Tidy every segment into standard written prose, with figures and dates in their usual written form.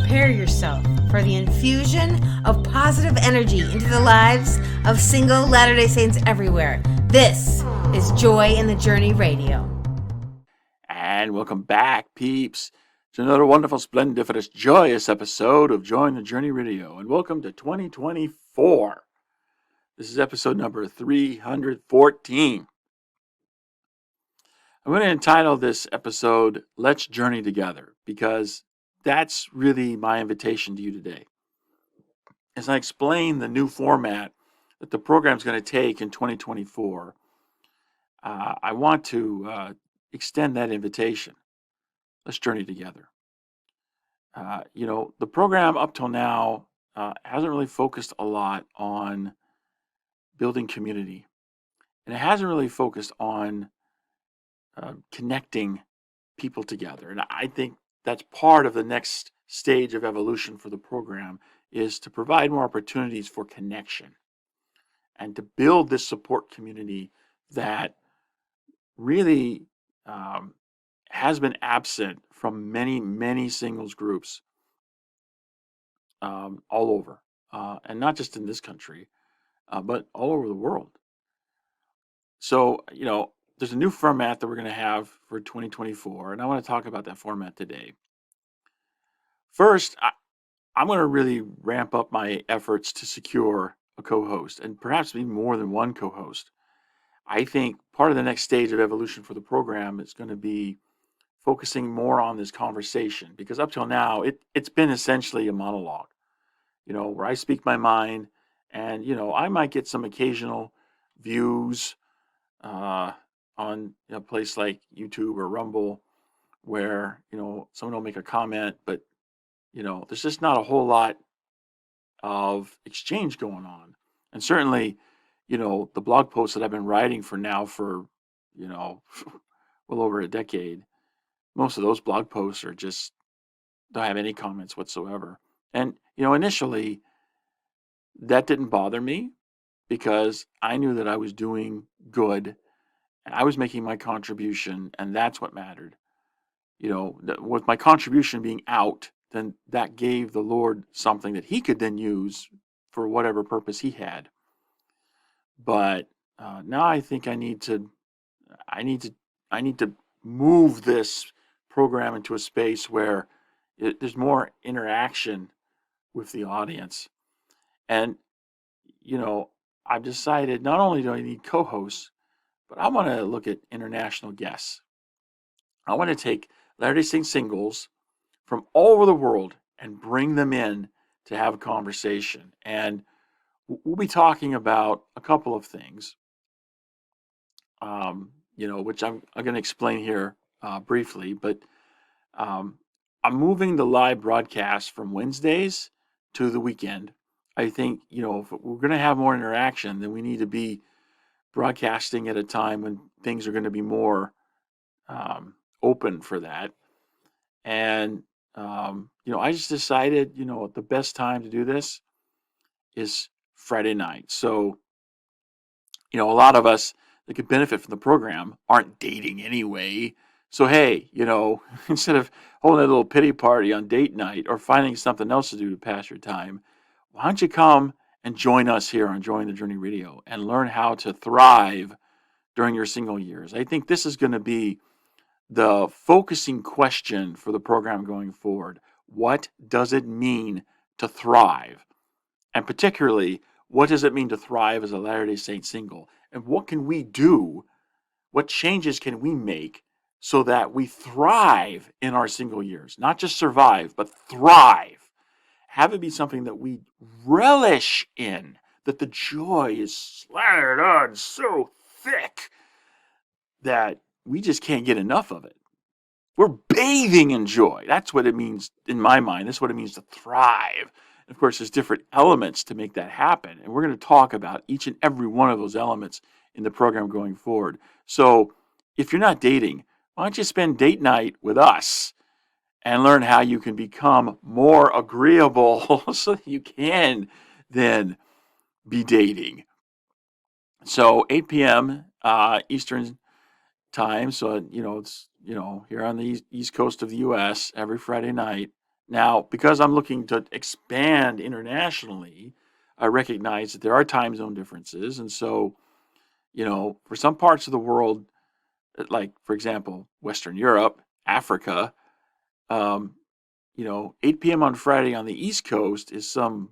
Prepare yourself for the infusion of positive energy into the lives of single Latter-day Saints everywhere. This is Joy in the Journey Radio. And welcome back, peeps, to another wonderful, splendiferous, joyous episode of Joy in the Journey Radio. And welcome to 2024. This is episode number 314. I'm going to entitle this episode, Let's Journey Together, because that's really my invitation to you today. As I explain the new format that the program is going to take in 2024, I want to extend that invitation. Let's journey together. The program up till now hasn't really focused a lot on building community, and it hasn't really focused on connecting people together. And I think that's part of the next stage of evolution for the program, is to provide more opportunities for connection and to build this support community that really has been absent from many, many singles groups all over, and not just in this country, but all over the world. So, there's a new format that we're going to have for 2024, and I want to talk about that format today. First, I'm going to really ramp up my efforts to secure a co-host, and perhaps even more than one co-host. I think part of the next stage of evolution for the program is going to be focusing more on this conversation, because up till now, it's been essentially a monologue, where I speak my mind, and, I might get some occasional views on a place like YouTube or Rumble where, someone will make a comment, but, there's just not a whole lot of exchange going on. And certainly, the blog posts that I've been writing for well over a decade, most of those blog posts are just don't have any comments whatsoever. And, initially that didn't bother me because I knew that I was doing good and I was making my contribution, and that's what mattered. With my contribution being out, then that gave the Lord something that he could then use for whatever purpose he had. But now I think I need to move this program into a space where there's more interaction with the audience. And, I've decided not only do I need co-hosts, but I want to look at international guests. I want to take Latter-day Saint singles from all over the world and bring them in to have a conversation. And we'll be talking about a couple of things, which I'm going to explain here briefly. But I'm moving the live broadcast from Wednesdays to the weekend. I think, if we're going to have more interaction, then we need to be broadcasting at a time when things are going to be more open for that. And, I just decided, the best time to do this is Friday night. So, a lot of us that could benefit from the program aren't dating anyway. So, hey, instead of holding a little pity party on date night or finding something else to do to pass your time, why don't you come and join us here on Joy in the Journey Radio and learn how to thrive during your single years. I think this is going to be the focusing question for the program going forward. What does it mean to thrive? And particularly, what does it mean to thrive as a Latter-day Saint single? And what can we do? What changes can we make so that we thrive in our single years? Not just survive, but thrive. Have it be something that we relish in, that the joy is slathered on so thick that we just can't get enough of it. We're bathing in joy. That's what it means in my mind. That's what it means to thrive. And of course, there's different elements to make that happen. And we're going to talk about each and every one of those elements in the program going forward. So if you're not dating, why don't you spend date night with us and learn how you can become more agreeable so that you can then be dating. So 8 p.m. Eastern time. So, it's, here on the East Coast of the U.S. every Friday night, Now, because I'm looking to expand internationally, I recognize that there are time zone differences. And so, for some parts of the world, like, for example, Western Europe, Africa, um, 8 p.m. on Friday on the East Coast is some,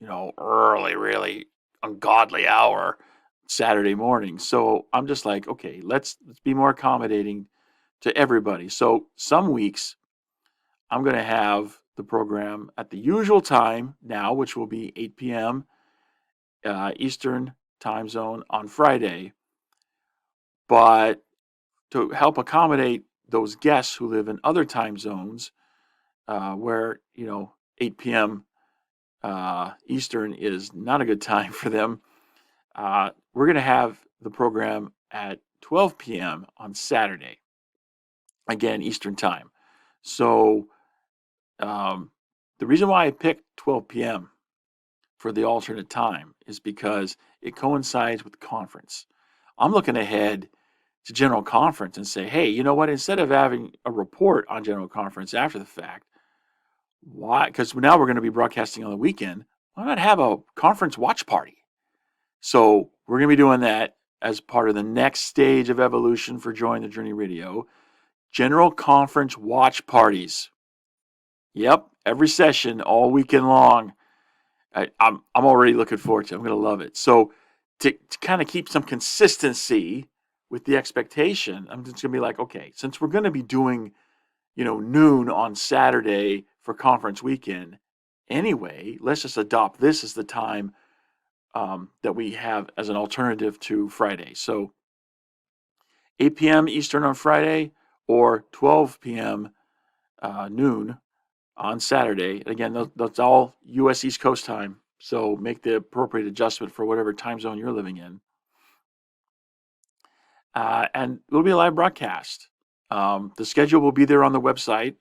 early, really ungodly hour Saturday morning. So I'm just like, okay, let's be more accommodating to everybody. So some weeks I'm going to have the program at the usual time now, which will be 8 p.m. Eastern time zone on Friday. But to help accommodate those guests who live in other time zones, where 8 p.m. Eastern is not a good time for them, we're going to have the program at 12 p.m. on Saturday, again Eastern time. So the reason why I picked 12 p.m. for the alternate time is because it coincides with the conference. I'm looking ahead to General Conference and say, hey, you know what? Instead of having a report on General Conference after the fact, why? Because now we're going to be broadcasting on the weekend. Why not have a conference watch party? So we're going to be doing that as part of the next stage of evolution for Join the Journey Radio. General Conference watch parties. Yep, every session all weekend long. I'm already looking forward to it. I'm going to love it. So to kind of keep some consistency with the expectation, I'm just going to be like, okay, since we're going to be doing, noon on Saturday for conference weekend anyway, let's just adopt this as the time that we have as an alternative to Friday. So 8 p.m. Eastern on Friday or 12 p.m. Noon on Saturday. Again, that's all U.S. East Coast time. So make the appropriate adjustment for whatever time zone you're living in. And it'll be a live broadcast. The schedule will be there on the website.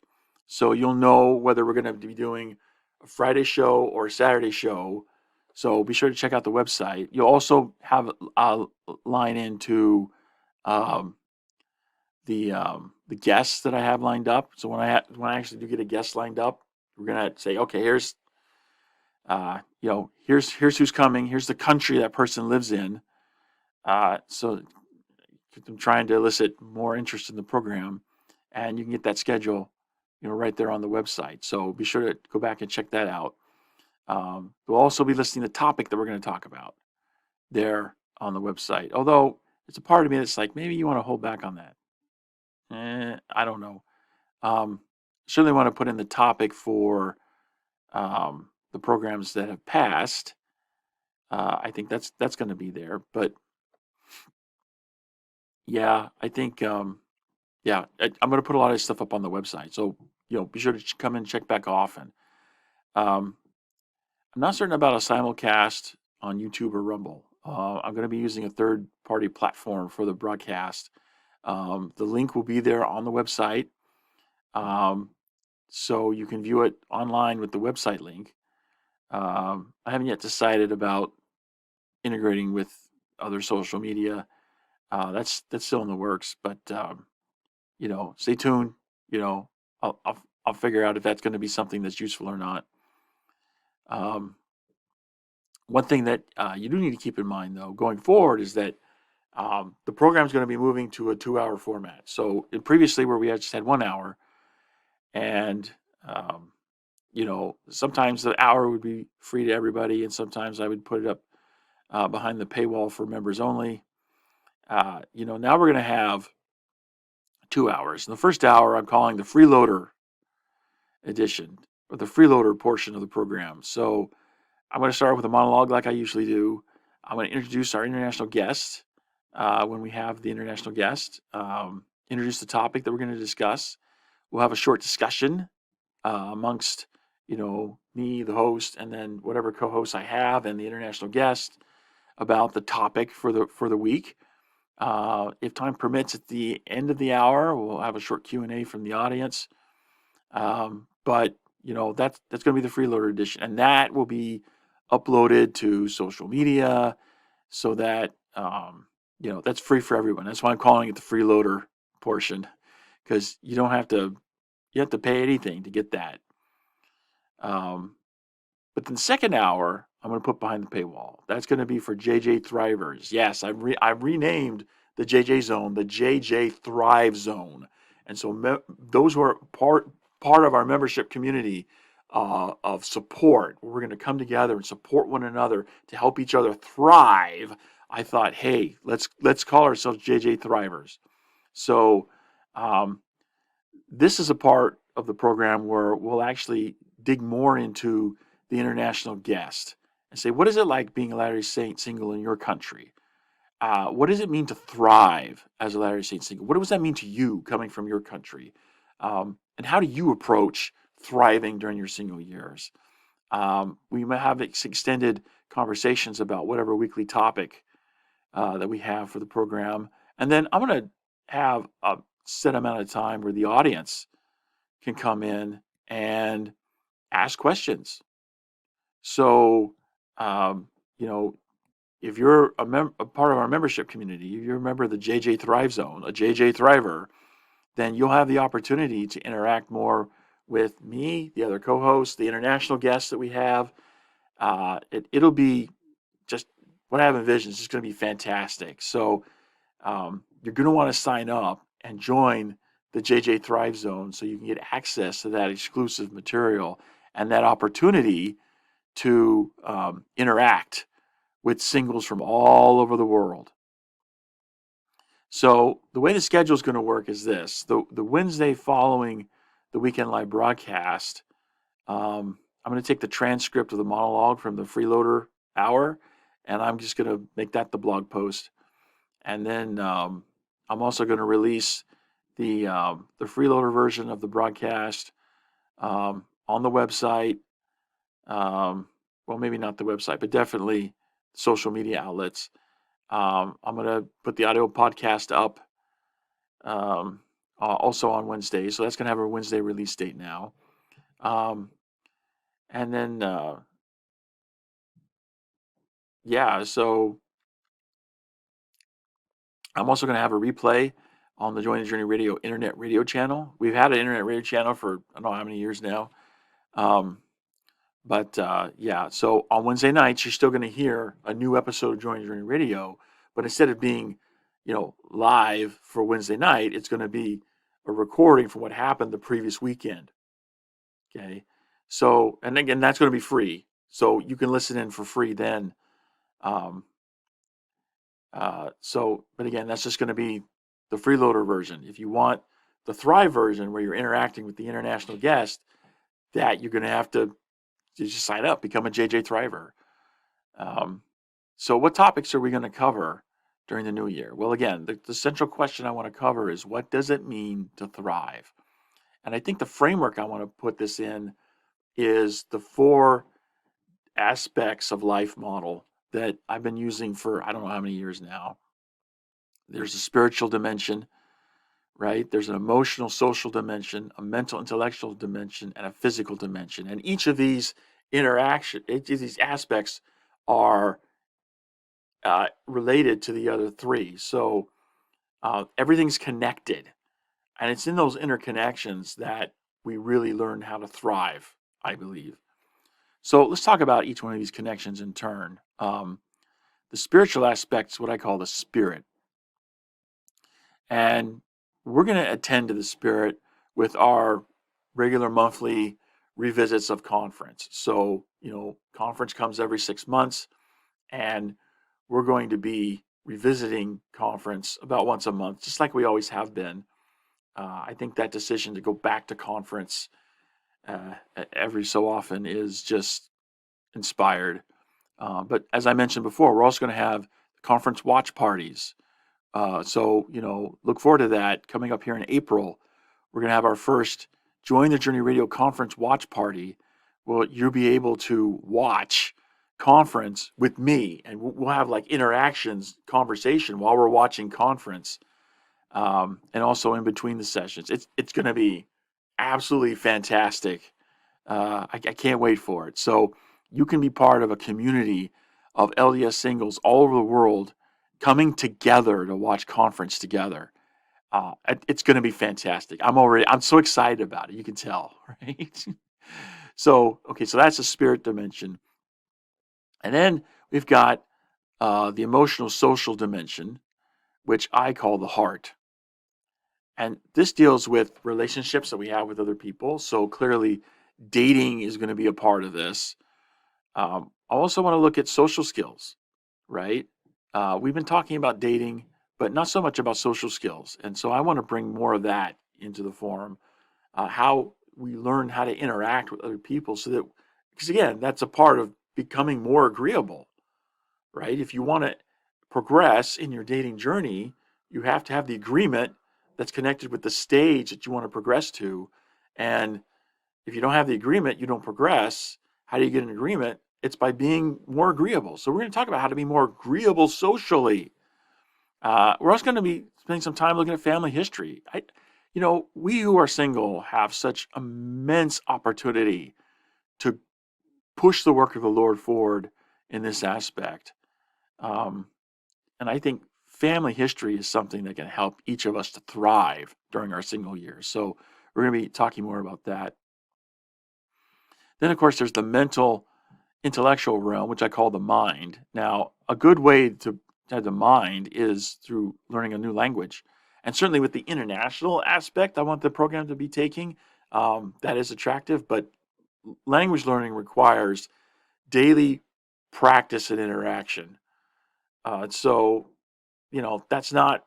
So you'll know whether we're going to be doing a Friday show or a Saturday show. So be sure to check out the website. You'll also have a line into the guests that I have lined up. So when I actually do get a guest lined up, we're gonna say, okay, here's here's who's coming. Here's the country that person lives in. So I'm trying to elicit more interest in the program, and you can get that schedule, right there on the website. So be sure to go back and check that out. We'll also be listing the topic that we're going to talk about there on the website. Although it's a part of me that's like, maybe you want to hold back on that. I don't know. Certainly want to put in the topic for the programs that have passed. I think that's going to be there. But yeah, I think I'm going to put a lot of this stuff up on the website. So be sure to come and check back often. I'm not certain about a simulcast on YouTube or Rumble. I'm going to be using a third-party platform for the broadcast. The link will be there on the website. So you can view it online with the website link. I haven't yet decided about integrating with other social media. That's still in the works, but stay tuned. I'll figure out if that's going to be something that's useful or not. One thing that you do need to keep in mind, though, going forward, is that the program is going to be moving to a 2-hour format. So previously, where we just had 1 hour, and sometimes the hour would be free to everybody, and sometimes I would put it up behind the paywall for members only. Now we're going to have 2 hours. And the first hour I'm calling the freeloader edition, or the freeloader portion of the program. So I'm going to start with a monologue like I usually do. I'm going to introduce our international guest when we have the international guest, introduce the topic that we're going to discuss. We'll have a short discussion amongst, me, the host, and then whatever co-hosts I have and the international guest about the topic for the week. If time permits, at the end of the hour, we'll have a short Q&A from the audience. But that's going to be the freeloader edition, and that will be uploaded to social media so that that's free for everyone. That's why I'm calling it the freeloader portion, because you have to pay anything to get that. Um, but then the second hour, I'm going to put behind the paywall. That's going to be for JJ Thrivers. Yes, I've renamed the JJ Zone the JJ Thrive Zone, and so those who are part of our membership community of support, we're going to come together and support one another to help each other thrive. I thought, hey, let's call ourselves JJ Thrivers. So um, this is a part of the program where we'll actually dig more into the international guest and say, what is it like being a Latter-day Saint single in your country? What does it mean to thrive as a Latter-day Saint single? What does that mean to you coming from your country? And how do you approach thriving during your single years? We may have extended conversations about whatever weekly topic that we have for the program. And then I'm going to have a set amount of time where the audience can come in and ask questions. So, um, you know, if you're a part of our membership community, if you're a member of the JJ Thrive Zone, a JJ Thriver, then you'll have the opportunity to interact more with me, the other co-hosts, the international guests that we have. It'll be just what I have envisioned is just going to be fantastic. So you're going to want to sign up and join the JJ Thrive Zone so you can get access to that exclusive material and that opportunity to interact with singles from all over the world. So the way the schedule is going to work is this: the Wednesday following the weekend live broadcast, I'm going to take the transcript of the monologue from the freeloader hour, and I'm just going to make that the blog post. And then I'm also going to release the freeloader version of the broadcast on the website. Well, maybe not the website, but definitely social media outlets. I'm going to put the audio podcast up also on Wednesday. So that's going to have a Wednesday release date now. And then, yeah, so I'm also going to have a replay on the Join the Journey Radio internet radio channel. We've had an internet radio channel for I don't know how many years now. But yeah, so on Wednesday nights, you're still going to hear a new episode of Join the Journey Radio. But instead of being, live for Wednesday night, it's going to be a recording from what happened the previous weekend. Okay. So, and again, that's going to be free. So you can listen in for free then. But again, that's just going to be the freeloader version. If you want the Thrive version where you're interacting with the international guest, that you're going to have to just sign up, become a JJ Thriver. So what topics are we going to cover during the new year? Well, again, the central question I want to cover is, what does it mean to thrive? And I think the framework I want to put this in is the 4 aspects of life model that I've been using for I don't know how many years now. There's a spiritual dimension, right? There's an emotional, social dimension, a mental, intellectual dimension, and a physical dimension. And each of these each of these aspects are related to the other 3. So everything's connected. And it's in those interconnections that we really learn how to thrive, I believe. So let's talk about each one of these connections in turn. The spiritual aspect is what I call the spirit. And we're going to attend to the spirit with our regular monthly revisits of conference. So, conference comes every 6 months, and we're going to be revisiting conference about once a month, just like we always have been. I think that decision to go back to conference every so often is just inspired. But as I mentioned before, we're also going to have conference watch parties. So, look forward to that coming up here in April. We're going to have our first Join the Journey Radio conference watch party. Well, you'll be able to watch conference with me, and we'll have like conversation while we're watching conference. And also in between the sessions. It's going to be absolutely fantastic. I can't wait for it. So you can be part of a community of LDS singles all over the world coming together to watch conference together. It's going to be fantastic. I'm so excited about it. You can tell, right? So, okay, so that's the spirit dimension. And then we've got the emotional social dimension, which I call the heart. And this deals with relationships that we have with other people. So clearly, dating is going to be a part of this. I also want to look at social skills, right? We've been talking about dating, but not so much about social skills. And so I want to bring more of that into the forum, how we learn how to interact with other people so that, because again, that's a part of becoming more agreeable, right? If you want to progress in your dating journey, you have to have the agreement that's connected with the stage that you want to progress to. And if you don't have the agreement, you don't progress. How do you get an agreement? It's by being more agreeable. So we're going to talk about how to be more agreeable socially. We're also going to be spending some time looking at family history. We who are single have such immense opportunity to push the work of the Lord forward in this aspect. And I think family history is something that can help each of us to thrive during our single years. So we're going to be talking more about that. Then, of course, there's the mental, intellectual realm, which I call the mind. Now, a good way to have the mind is through learning a new language. And certainly with the international aspect, I want the program to be taking. That is attractive, but language learning requires daily practice and interaction. So, that's not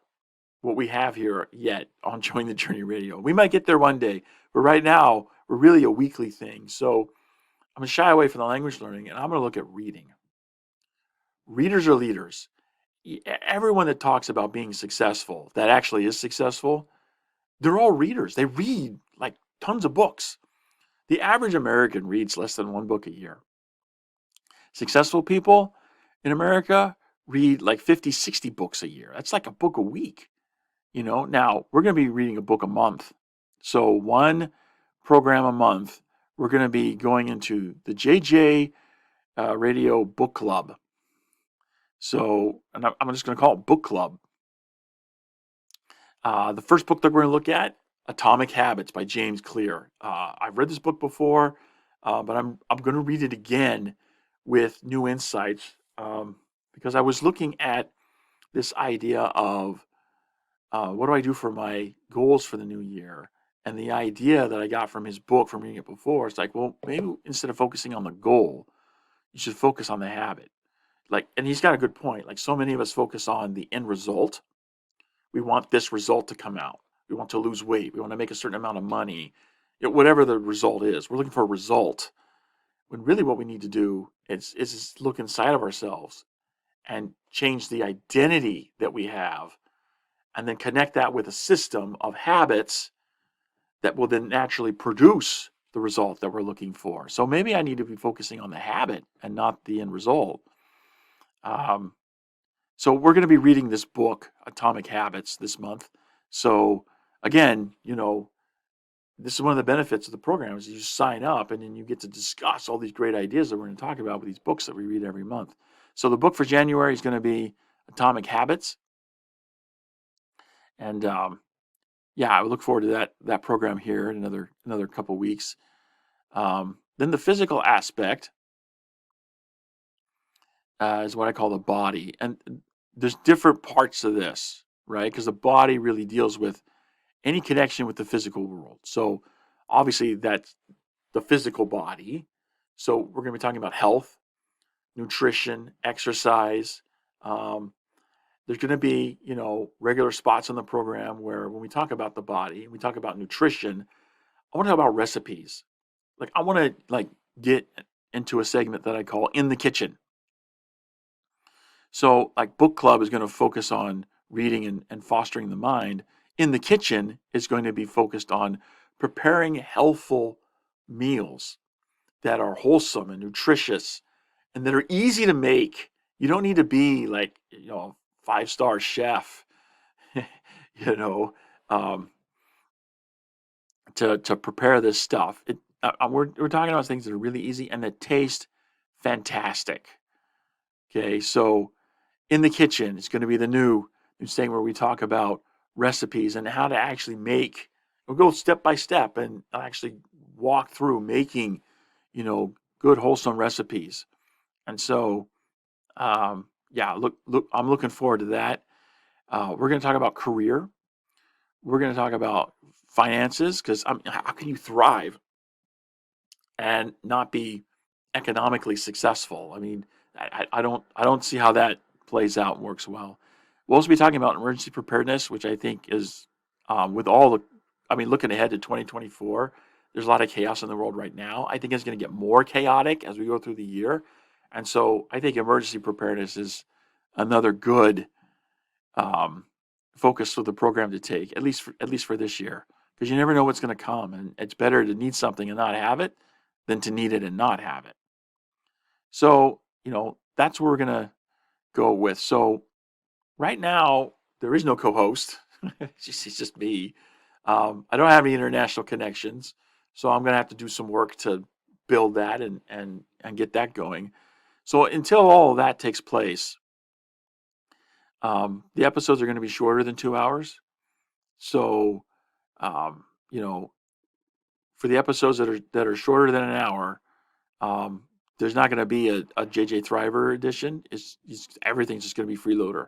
what we have here yet on Join the Journey Radio. We might get there one day, but right now we're really a weekly thing. So I'm going to shy away from the language learning and I'm going to look at reading. Readers are leaders. Everyone that talks about being successful, that actually is successful, they're all readers. They read like tons of books. The average American reads less than one book a year. Successful people in America read like 50, 60 books a year. That's like a book a week. Now we're going to be reading a book a month. So one program a month, we're going to be going into the JJRadio book club. So, and I'm just going to call it book club. The first book that we're going to look at, Atomic Habits by James Clear. I've read this book before, but I'm going to read it again with new insights because I was looking at this idea of what do I do for my goals for the new year? And the idea that I got from his book from reading it before, it's like, well, maybe instead of focusing on the goal, you should focus on the habit. And he's got a good point. Like so many of us focus on the end result. We want this result to come out. We want to lose weight. We want to make a certain amount of money. Whatever the result is, we're looking for a result. When really what we need to do is look inside of ourselves and change the identity that we have and then connect that with a system of habits that will then naturally produce the result that we're looking for. So maybe I need to be focusing on the habit and not the end result. So we're going to be reading this book, Atomic Habits, this month. So again, this is one of the benefits of the program is you sign up and then you get to discuss all these great ideas that we're going to talk about with these books that we read every month. So the book for January is going to be Atomic Habits. And I look forward to that program here in another couple weeks. Then the physical aspect is what I call the body. And there's different parts of this, right? Because the body really deals with any connection with the physical world. So obviously that's the physical body. So we're going to be talking about health, nutrition, exercise. There's going to be, regular spots on the program where when we talk about the body, we talk about nutrition, I want to talk about recipes. I want to get into a segment that I call In the Kitchen. So book club is going to focus on reading and fostering the mind. In the kitchen is going to be focused on preparing healthful meals that are wholesome and nutritious and that are easy to make. You don't need to be a 5-star chef, to prepare this stuff. We're talking about things that are really easy and that taste fantastic. Okay, so In the Kitchen is going to be the new thing where we talk about recipes and how to actually make. We'll go step by step and actually walk through making, good wholesome recipes. And so, yeah, look, I'm looking forward to that. We're going to talk about career. We're going to talk about finances, because how can you thrive and not be economically successful? I mean, I don't see how that plays out and works well. We'll also be talking about emergency preparedness, which I think is with all the, looking ahead to 2024, there's a lot of chaos in the world right now. I think it's going to get more chaotic as we go through the year. And so I think emergency preparedness is another good focus for the program to take, at least for this year, because you never know what's going to come, and it's better to need something and not have it than to need it and not have it. So that's where we're going to go with. So right now there is no co-host. It's just me. I don't have any international connections, so I'm going to have to do some work to build that and get that going. So until all of that takes place, the episodes are going to be shorter than 2 hours. So, um, you know, for the episodes that are shorter than an hour, there's not going to be a JJ Thriver edition. It's everything's just going to be freeloader.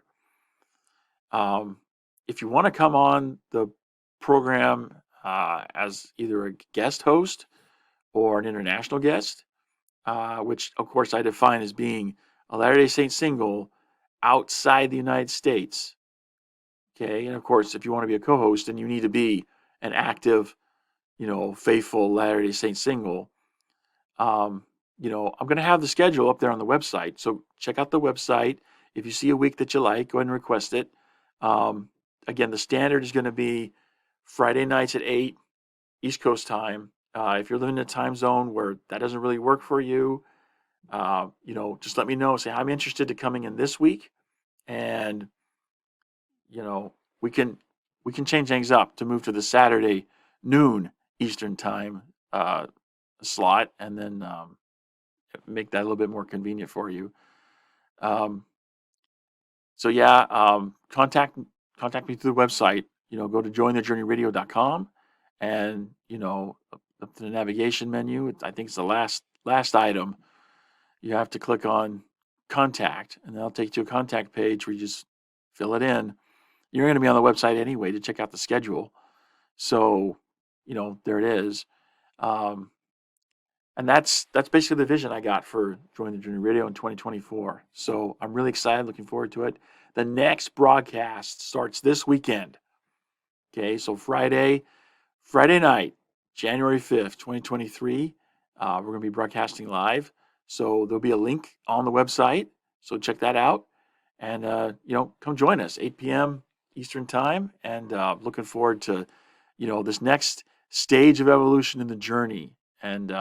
If you want to come on the program as either a guest host or an international guest, which of course I define as being a Latter-day Saint single outside the United States. Okay, and of course, if you want to be a co-host, then you need to be an active, faithful Latter-day Saint single. I'm going to have the schedule up there on the website, so check out the website. If you see a week that you like, go ahead and request it. Again, the standard is going to be Friday nights at 8 East Coast time. If you're living in a time zone where that doesn't really work for you, just let me know. Say, I'm interested to coming in this week, and we can change things up to move to the Saturday noon Eastern time slot, and then make that a little bit more convenient for you. So yeah, contact me through the website. Go to jointhejourneyradio.com, and up to the navigation menu, I think it's the last item. You have to click on contact, and that'll take you to a contact page where you just fill it in. You're going to be on the website anyway to check out the schedule. So, there it is. And that's basically the vision I got for Join the Journey Radio in 2024. So I'm really excited, looking forward to it. The next broadcast starts this weekend. Okay, so Friday night, January 5th, 2023, we're going to be broadcasting live. So there'll be a link on the website. So check that out. And, come join us, 8 p.m. Eastern time. And looking forward to, this next stage of evolution in the journey. And,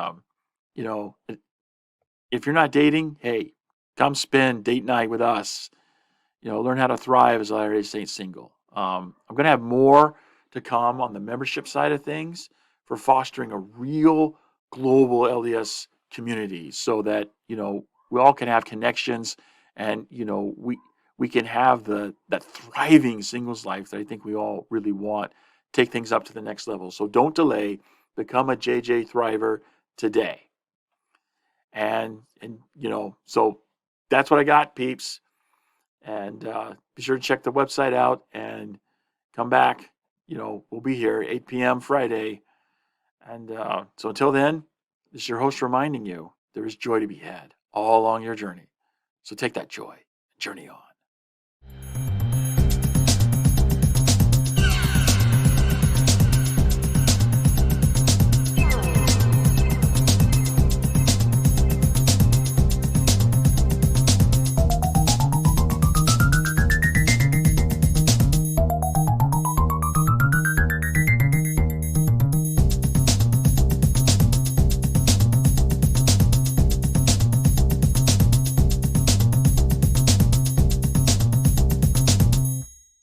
if you're not dating, hey, come spend date night with us. Learn how to thrive as a Latter-day Saint single. I'm going to have more to come on the membership side of things for fostering a real global LDS community, so that we all can have connections, and we can have that thriving singles life that I think we all really want. Take things up to the next level. So don't delay. Become a JJ Thriver today. And so that's what I got, peeps. And be sure to check the website out and come back. We'll be here 8 p.m. Friday. And so until then, this is your host reminding you there is joy to be had all along your journey. So take that joy and journey on.